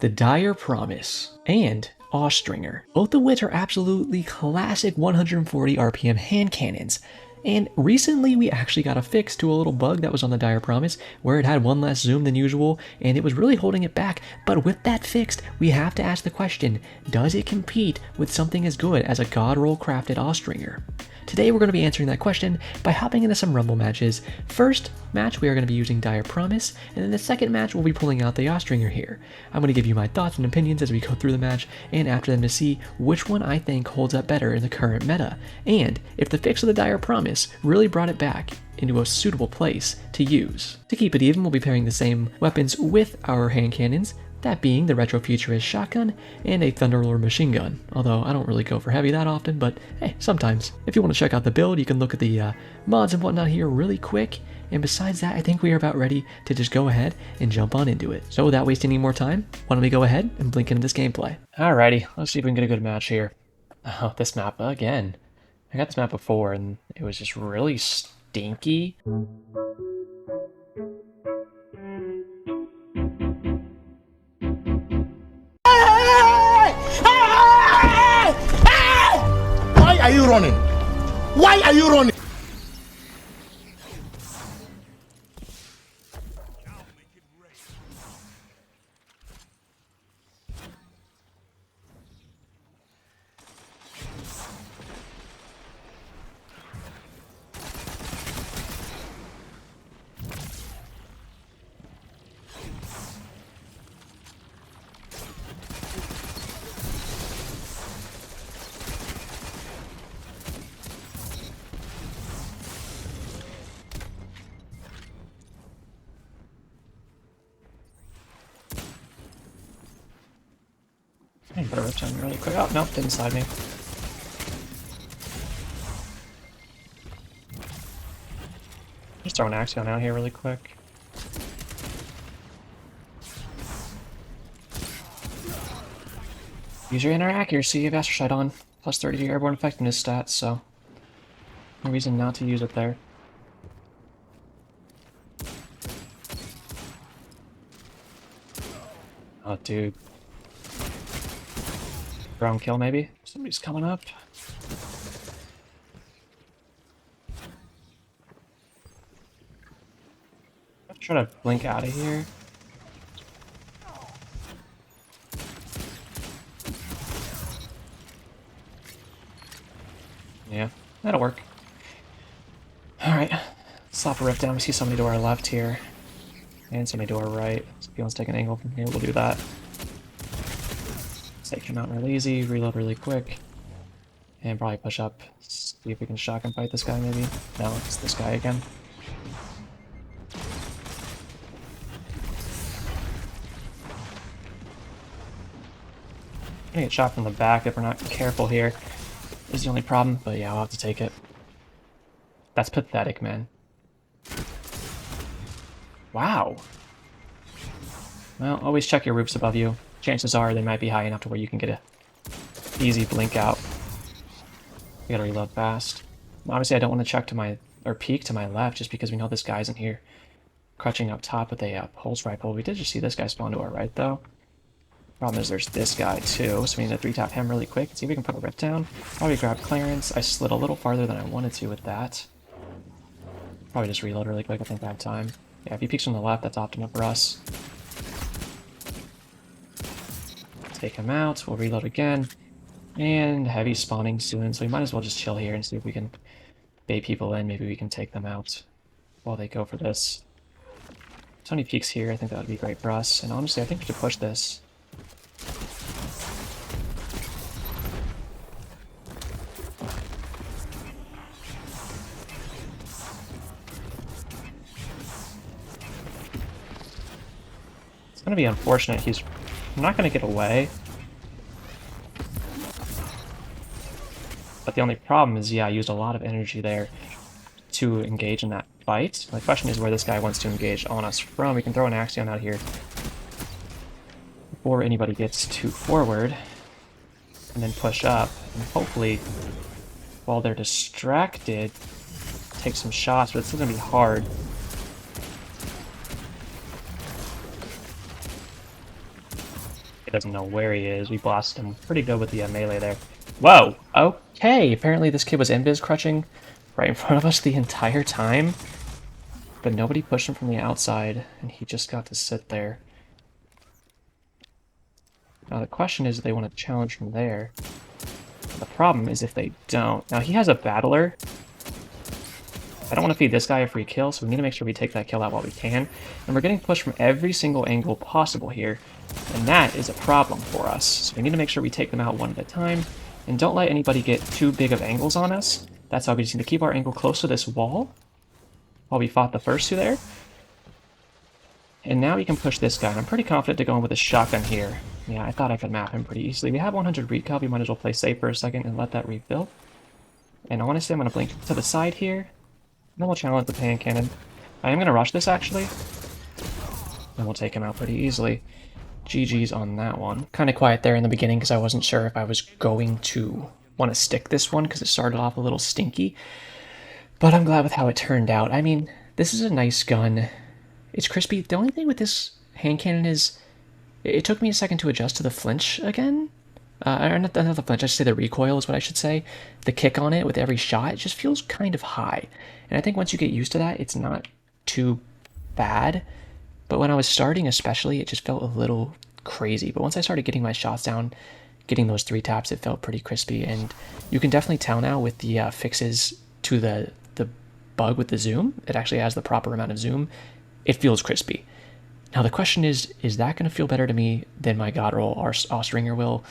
the Dire Promise, and Austringer, both of which are absolutely classic 140 RPM hand cannons. And recently we actually got a fix to a little bug that was on the Dire Promise where it had one less zoom than usual and it was really holding it back. But with that fixed, we have to ask the question, does it compete with something as good as a God Roll crafted Austringer? Today we're going to be answering that question by hopping into some Rumble matches. First match we are going to be using Dire Promise, and then the second match we'll be pulling out the Austringer here. I'm going to give you my thoughts and opinions as we go through the match, and after them to see which one I think holds up better in the current meta, and if the fix of the Dire Promise really brought it back into a suitable place to use. To keep it even, we'll be pairing the same weapons with our hand cannons, that being the retro-futurist shotgun and a Thunderlord machine gun, although I don't really go for heavy that often, but hey, sometimes. If you want to check out the build, you can look at the mods and whatnot here really quick, and besides that, I think we are about ready to just go ahead and jump on into it. So without wasting any more time, why don't we go ahead and blink into this gameplay. Alrighty, let's see if we can get a good match here. Oh, this map again. I got this map before, and it was just really stinky. Why are you running? Why are you running? I better rip down really quick. Oh, nope, didn't slide me. Just throw an Axion out here really quick. Use your inner accuracy, you have Astroshite on. Plus 30 to your airborne effectiveness stats, so no reason not to use it there. Oh, dude. Ground kill, maybe? Somebody's coming up. I'm trying to blink out of here. Yeah, that'll work. Alright, slap a rip down. We see somebody to our left here. And somebody to our right. So if he wants to take an angle from here, we'll do that. Take him out real easy, reload really quick, and probably push up. See if we can shotgun fight this guy, maybe. No, it's this guy again. I'm gonna get shot from the back if we're not careful here. Is the only problem, but yeah, I'll have to take it. That's pathetic, man. Wow. Well, always check your roofs above you. Chances are they might be high enough to where you can get a easy blink out. You gotta reload fast. Obviously I don't want to check to my, or peek to my left just because we know this guy's in here crouching up top with a pulse rifle. We did just see this guy spawn to our right though. Problem is there's this guy too, so we need to 3-tap him really quick and see if we can put a rip down. Probably grab clearance. I slid a little farther than I wanted to with that. Probably just reload really quick, I think I have time. Yeah, if he peeks from the left, that's optimal for us. Take him out, we'll reload again, and heavy spawning soon, so we might as well just chill here and see if we can bait people in. Maybe we can take them out while they go for this. Tony peeks here, I think that would be great for us, and honestly I think we should push this. It's going to be unfortunate, he's not going to get away. But the only problem is, yeah, I used a lot of energy there to engage in that fight. My question is where this guy wants to engage on us from. We can throw an Axion out here before anybody gets too forward, and then push up, and hopefully, while they're distracted, take some shots, but it's still going to be hard. doesn't know where he is. We blasted him pretty good with the melee there. Whoa! Okay, apparently this kid was invis crutching right in front of us the entire time. But nobody pushed him from the outside, and he just got to sit there. Now the question is, do they want to challenge from there? The problem is if they don't. Now he has a battler. I don't want to feed this guy a free kill, so we need to make sure we take that kill out while we can. And we're getting pushed from every single angle possible here, and that is a problem for us. So we need to make sure we take them out one at a time, and don't let anybody get too big of angles on us. That's how we just need to keep our angle close to this wall while we fought the first two there. And now we can push this guy, and I'm pretty confident to go in with a shotgun here. Yeah, I thought I could map him pretty easily. We have 100 recall, we might as well play safe for a second and let that refill. And honestly, I'm going to blink to the side here. Then we'll challenge the hand cannon. I am going to rush this, actually. And we'll take him out pretty easily. GG's on that one. Kind of quiet there in the beginning because I wasn't sure if I was going to want to stick this one because it started off a little stinky. But I'm glad with how it turned out. I mean, this is a nice gun. It's crispy. The only thing with this hand cannon is it took me a second to adjust to the flinch again. Or not the flinch, I should say the recoil is what I should say. The kick on it with every shot, it just feels kind of high. And I think once you get used to that, it's not too bad. But when I was starting especially, it just felt a little crazy. But once I started getting my shots down, getting those 3 taps, it felt pretty crispy. And you can definitely tell now with the fixes to the bug with the zoom, it actually has the proper amount of zoom. It feels crispy. Now the question is that going to feel better to me than my God roll or Austringer will?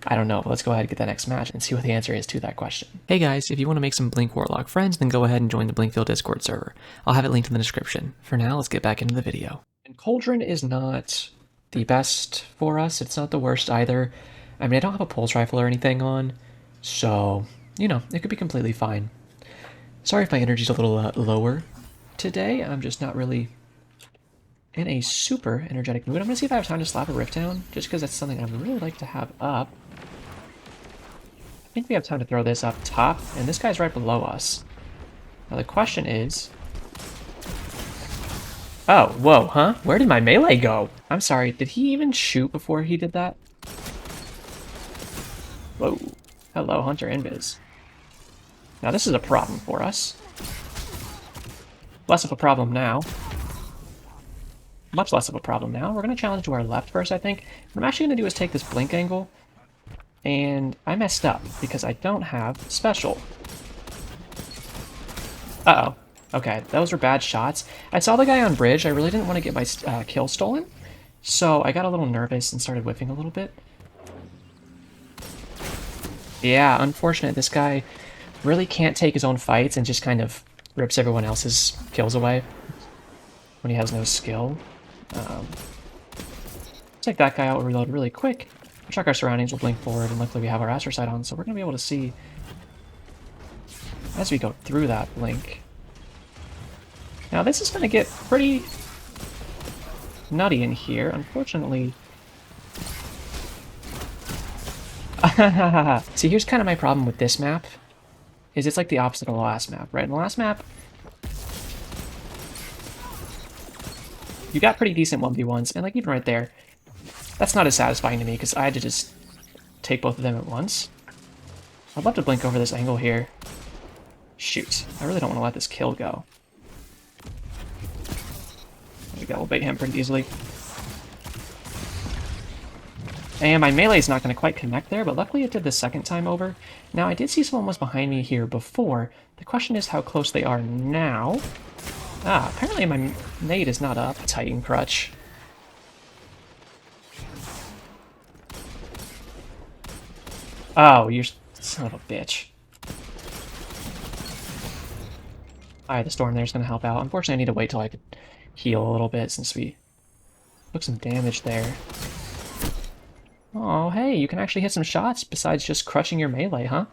I don't know. Let's go ahead and get the next match and see what the answer is to that question. Hey guys, if you want to make some Blink Warlock friends, then go ahead and join the Blinkfield Discord server. I'll have it linked in the description. For now, let's get back into the video. And Cauldron is not the best for us. It's not the worst either. I mean, I don't have a pulse rifle or anything on, so, you know, it could be completely fine. Sorry if my energy's a little lower today. I'm just not really in a super energetic mood. I'm going to see if I have time to slap a rift down, just because that's something I would really like to have up. I think we have time to throw this up top, and this guy's right below us. Now the question is... Oh, whoa, huh? Where did my melee go? I'm sorry, did he even shoot before he did that? Whoa. Hello, Hunter Invis. Now this is a problem for us. Less of a problem now. Much less of a problem now. We're going to challenge to our left first, I think. What I'm actually going to do is take this blink angle, and I messed up because I don't have special. Uh-oh. Okay, those were bad shots. I saw the guy on bridge. I really didn't want to get my kill stolen, so I got a little nervous and started whiffing a little bit. Yeah, unfortunate. This guy really can't take his own fights and just kind of rips everyone else's kills away when he has no skill. Take that guy out, reload really quick. Check our surroundings, we'll blink forward, and luckily we have our astrocyte on, so we're going to be able to see as we go through that blink. Now this is going to get pretty nutty in here, unfortunately. See, here's kind of my problem with this map, is it's like the opposite of the last map, right? In the last map, you got pretty decent 1v1s, and like even right there, that's not as satisfying to me because I had to just take both of them at once. I'd love to blink over this angle here. Shoot, I really don't want to let this kill go. There we go, we'll bait him pretty easily. And my melee is not going to quite connect there, but luckily it did the second time over. Now, I did see someone was behind me here before. The question is how close they are now. Ah, apparently my nade is not up. Titan crutch. Oh, you're son of a bitch. Alright, the storm there's going to help out. Unfortunately, I need to wait till I could heal a little bit since we took some damage there. Oh, hey, you can actually hit some shots besides just crushing your melee, huh?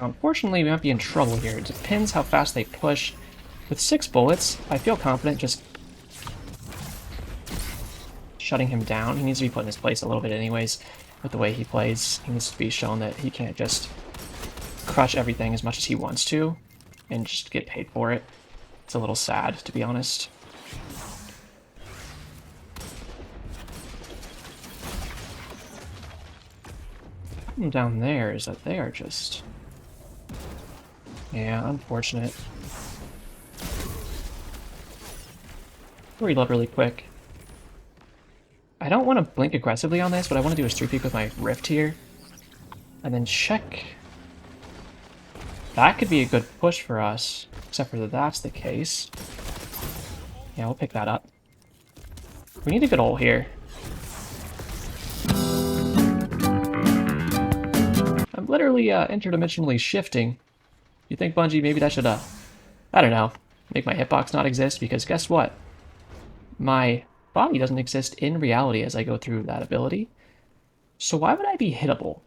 Unfortunately, we might be in trouble here. It depends how fast they push. With 6 bullets, I feel confident just shutting him down. He needs to be put in his place a little bit anyways with the way he plays. He needs to be shown that he can't just crush everything as much as he wants to and just get paid for it. It's a little sad, to be honest. The problem down there is that they are just... Yeah, unfortunate. Read up really quick. I don't want to blink aggressively on this. What I want to do is 3-peek with my Rift here. And then check. That could be a good push for us. Except for that that's the case. Yeah, we'll pick that up. We need a good ult here. I'm literally interdimensionally shifting. You think, Bungie, maybe that should, I don't know, make my hitbox not exist? Because guess what? My body doesn't exist in reality as I go through that ability. So why would I be hittable?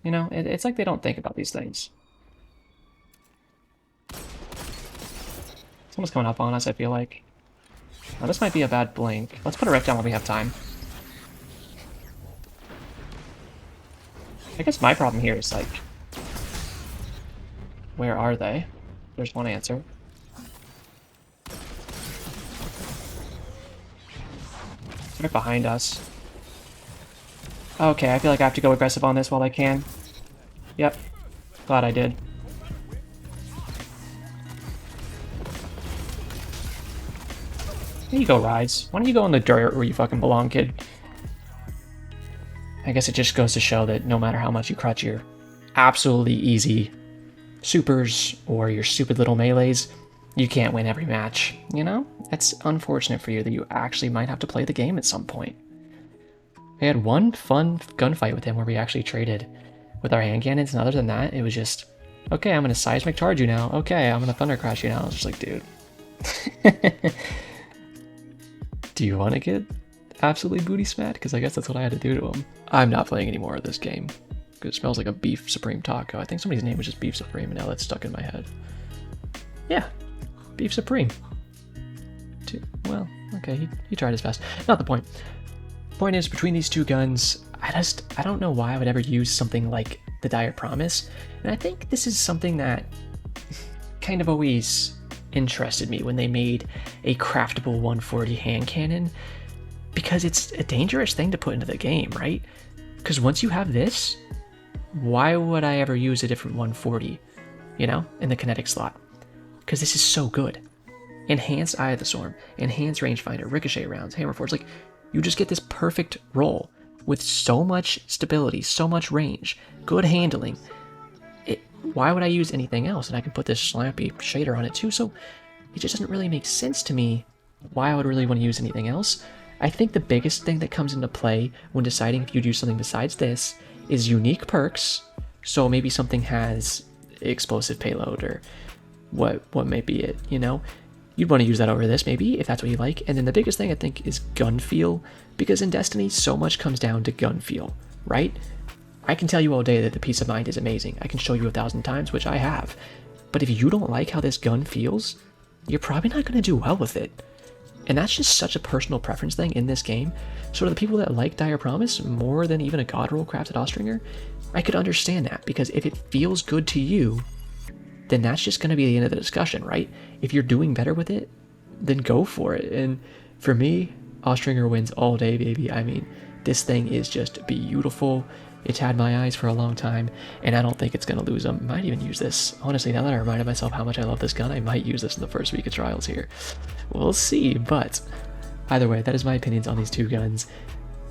You know, it's like they don't think about these things. Someone's coming up on us, I feel like. Now, this might be a bad blink. Let's put a rift down while we have time. I guess my problem here is, like... Where are they? There's one answer. Right behind us. Okay, I feel like I have to go aggressive on this while I can. Yep. Glad I did. Here you go, Rise. Why don't you go in the dirt where you fucking belong, kid? I guess it just goes to show that no matter how much you crutch your absolutely easy supers or your stupid little melees, you can't win every match, you know? It's unfortunate for you that you actually might have to play the game at some point. I had one fun gunfight with him where we actually traded with our hand cannons, and other than that, it was just, okay, I'm gonna seismic charge you now. Okay, I'm gonna thunder crash you now. I was just like, dude. Do you want to get absolutely booty smacked? Because I guess that's what I had to do to him. I'm not playing any more of this game. It smells like a beef supreme taco. I think somebody's name was just Beef Supreme, and now that's stuck in my head. Yeah, Beef Supreme. Well, okay, he tried his best. Not the point. Point is, between these two guns, I don't know why I would ever use something like the Dire Promise, and I think this is something that kind of always interested me when they made a craftable 140 hand cannon, because it's a dangerous thing to put into the game, right? Because once you have this, why would I ever use a different 140, you know, in the kinetic slot? Because this is so good. Enhanced Eye of the Storm, enhanced rangefinder, ricochet rounds, hammer forge, like, you just get this perfect roll with so much stability, so much range, good handling. Why would I use anything else? And I can put this slappy shader on it too, so it just doesn't really make sense to me why I would really want to use anything else. I think the biggest thing that comes into play when deciding if you do something besides this is unique perks. So maybe something has explosive payload or what may be it, you know? You'd want to use that over this maybe, if that's what you like. And then the biggest thing I think is gun feel, because in Destiny so much comes down to gun feel, right? I can tell you all day that the peace of mind is amazing. I can show you 1,000 times, which I have. But if you don't like how this gun feels, you're probably not going to do well with it. And that's just such a personal preference thing in this game. So to the people that like Dire Promise more than even a God Roll crafted Austringer, I could understand that, because if it feels good to you, then that's just going to be the end of the discussion, right? If you're doing better with it, then go for it. And for me, Austringer wins all day, baby. I mean, this thing is just beautiful. It's had my eyes for a long time, and I don't think it's going to lose them. I might even use this. Honestly, now that I reminded myself how much I love this gun, I might use this in the first week of trials here. We'll see, but either way, that is my opinions on these two guns.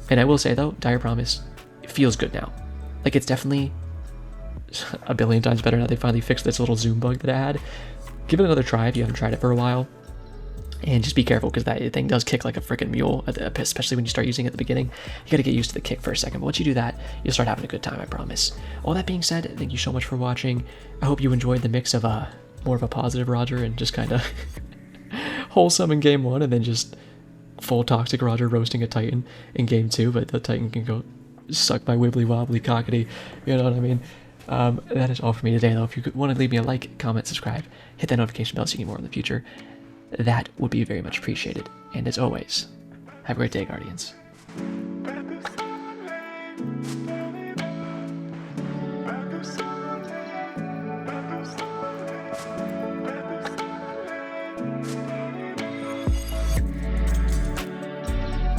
And I will say, though, Dire Promise feels good now. Like, it's definitely a billion times better now they finally fixed this little zoom bug that I had. Give it another try if you haven't tried it for a while. And just be careful, because that thing does kick like a freaking mule, especially when you start using it at the beginning. You gotta get used to the kick for a second, but once you do that, you'll start having a good time, I promise. All that being said, thank you so much for watching. I hope you enjoyed the mix of more of a positive Roger and just kind of wholesome in game 1, and then just full toxic Roger roasting a Titan in game 2, but the Titan can go suck my wibbly wobbly cockety, you know what I mean? That is all for me today, though. If you want to leave me a like, comment, subscribe, hit that notification bell so you get more in the future, that would be very much appreciated. And as always, have a great day, Guardians.